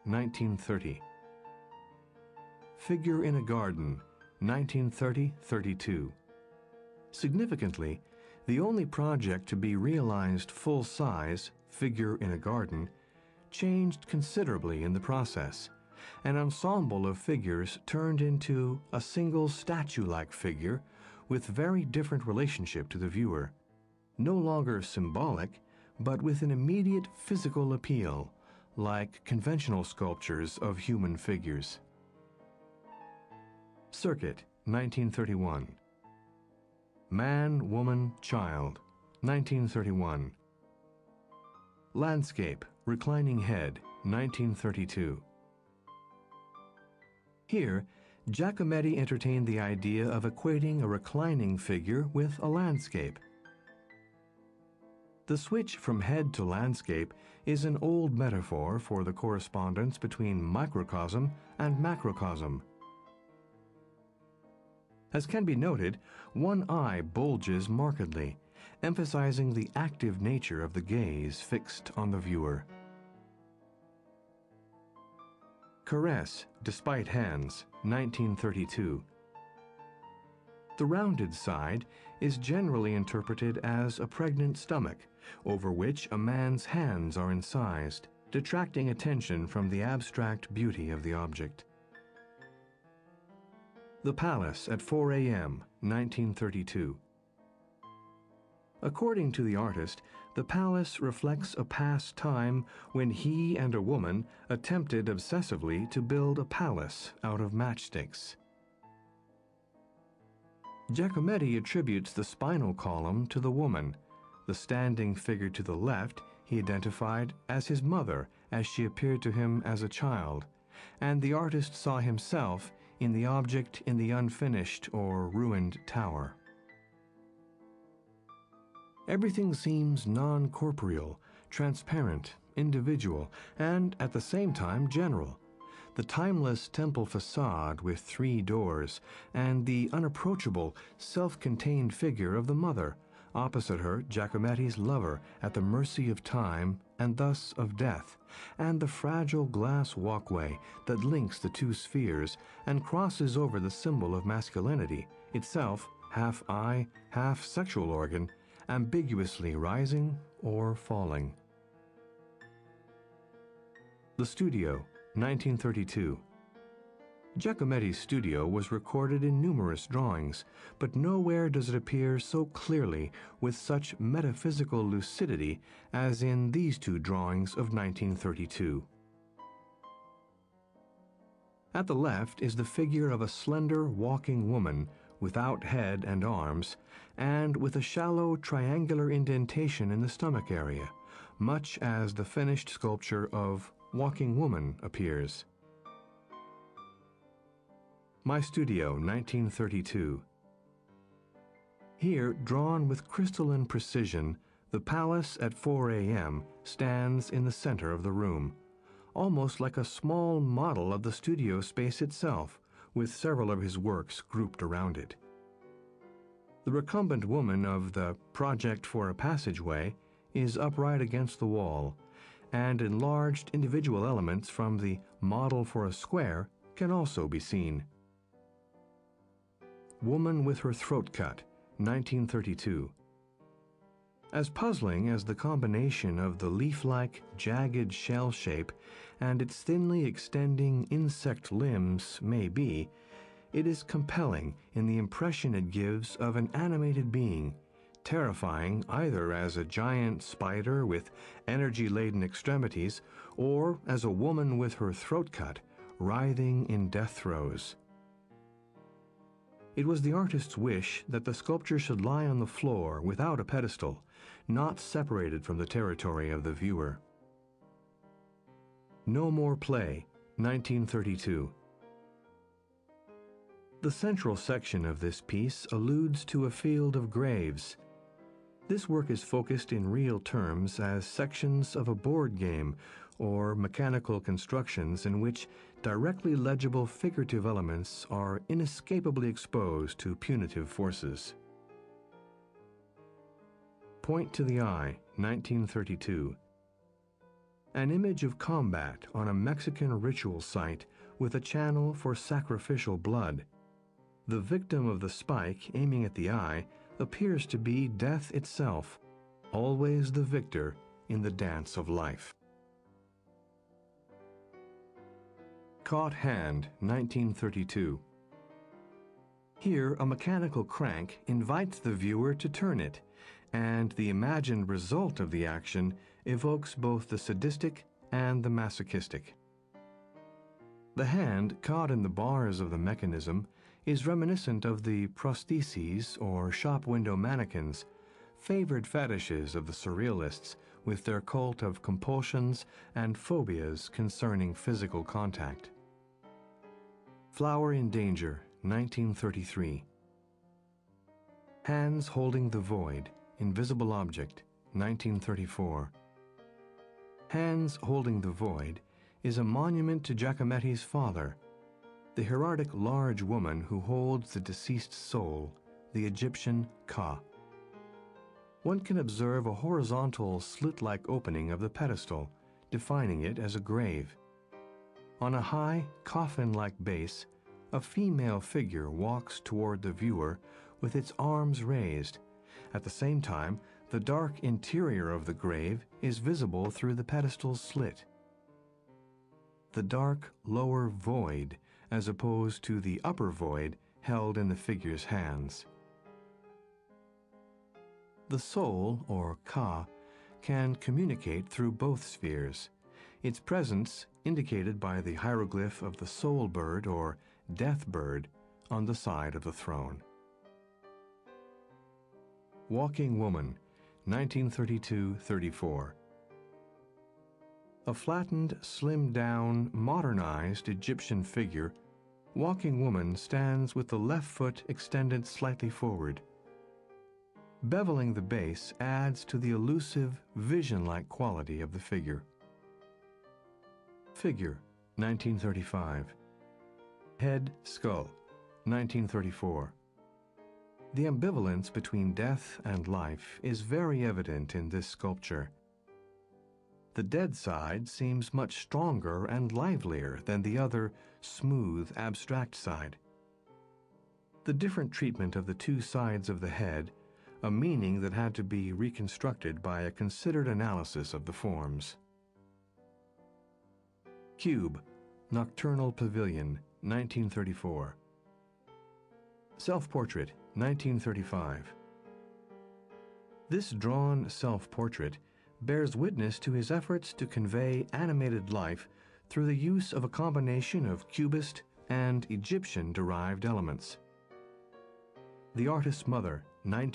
1930. Figure in a Garden, 1930-32. Significantly, the only project to be realized full-size, Figure in a Garden, changed considerably in the process. An ensemble of figures turned into a single statue-like figure with very different relationship to the viewer. No longer symbolic, but with an immediate physical appeal, like conventional sculptures of human figures. Circuit, 1931. Man, Woman, Child, 1931. Landscape, Reclining Head, 1932. Here, Giacometti entertained the idea of equating a reclining figure with a landscape. The switch from head to landscape is an old metaphor for the correspondence between microcosm and macrocosm. As can be noted, one eye bulges markedly, emphasizing the active nature of the gaze fixed on the viewer. Caress, Despite Hands, 1932. The rounded side is generally interpreted as a pregnant stomach, over which a man's hands are incised, detracting attention from the abstract beauty of the object. The Palace at 4 a.m., 1932. According to the artist, the palace reflects a past time when he and a woman attempted obsessively to build a palace out of matchsticks. Giacometti attributes the spinal column to the woman. The standing figure to the left he identified as his mother as she appeared to him as a child, and the artist saw himself in the object in the unfinished or ruined tower. Everything seems non-corporeal, transparent, individual, and at the same time general. The timeless temple facade with 3 doors, and the unapproachable, self-contained figure of the mother, opposite her Giacometti's lover at the mercy of time and thus of death, and the fragile glass walkway that links the 2 spheres and crosses over the symbol of masculinity, itself half eye, half sexual organ, ambiguously rising or falling. The Studio, 1932. Giacometti's studio was recorded in numerous drawings, but nowhere does it appear so clearly with such metaphysical lucidity as in these 2 drawings of 1932. At the left is the figure of a slender walking woman without head and arms, and with a shallow triangular indentation in the stomach area, much as the finished sculpture of Walking Woman appears. My Studio, 1932. Here, drawn with crystalline precision, the palace at 4 a.m. stands in the center of the room, almost like a small model of the studio space itself, with several of his works grouped around it. The recumbent woman of the Project for a Passageway is upright against the wall, and enlarged individual elements from the Model for a Square can also be seen. Woman with Her Throat Cut, 1932. As puzzling as the combination of the leaf-like, jagged shell shape and its thinly extending insect limbs may be, it is compelling in the impression it gives of an animated being, terrifying either as a giant spider with energy-laden extremities or as a woman with her throat cut, writhing in death throes. It was the artist's wish that the sculpture should lie on the floor without a pedestal, not separated from the territory of the viewer. No More Play, 1932. The central section of this piece alludes to a field of graves. This work is focused in real terms as sections of a board game or mechanical constructions in which directly legible figurative elements are inescapably exposed to punitive forces. Point to the Eye, 1932. An image of combat on a Mexican ritual site with a channel for sacrificial blood. The victim of the spike aiming at the eye appears to be death itself, always the victor in the dance of life. Caught Hand, 1932. Here, a mechanical crank invites the viewer to turn it, and the imagined result of the action evokes both the sadistic and the masochistic. The hand caught in the bars of the mechanism is reminiscent of the prostheses or shop window mannequins, favored fetishes of the surrealists with their cult of compulsions and phobias concerning physical contact. Flower in Danger, 1933. Hands Holding the Void, Invisible Object, 1934. Hands Holding the Void is a monument to Giacometti's father, the heraldic large woman who holds the deceased soul, the Egyptian Ka. One can observe a horizontal slit-like opening of the pedestal, defining it as a grave. On a high, coffin-like base, a female figure walks toward the viewer with its arms raised. At the same time, the dark interior of the grave is visible through the pedestal's slit. The dark lower void, as opposed to the upper void held in the figure's hands. The soul, or Ka, can communicate through both spheres, its presence indicated by the hieroglyph of the soul bird, or death bird, on the side of the throne. Walking Woman, 1932-34. A flattened, slimmed-down, modernized Egyptian figure, Walking Woman stands with the left foot extended slightly forward. Beveling the base adds to the elusive, vision-like quality of the figure. Figure, 1935. Head, Skull, 1934. The ambivalence between death and life is very evident in this sculpture. The dead side seems much stronger and livelier than the other, smooth, abstract side. The different treatment of the two sides of the head, a meaning that had to be reconstructed by a considered analysis of the forms. Cube, Nocturnal Pavilion, 1934. Self-Portrait, 1935. This drawn self-portrait bears witness to his efforts to convey animated life through the use of a combination of Cubist and Egyptian-derived elements. The Artist's Mother, 19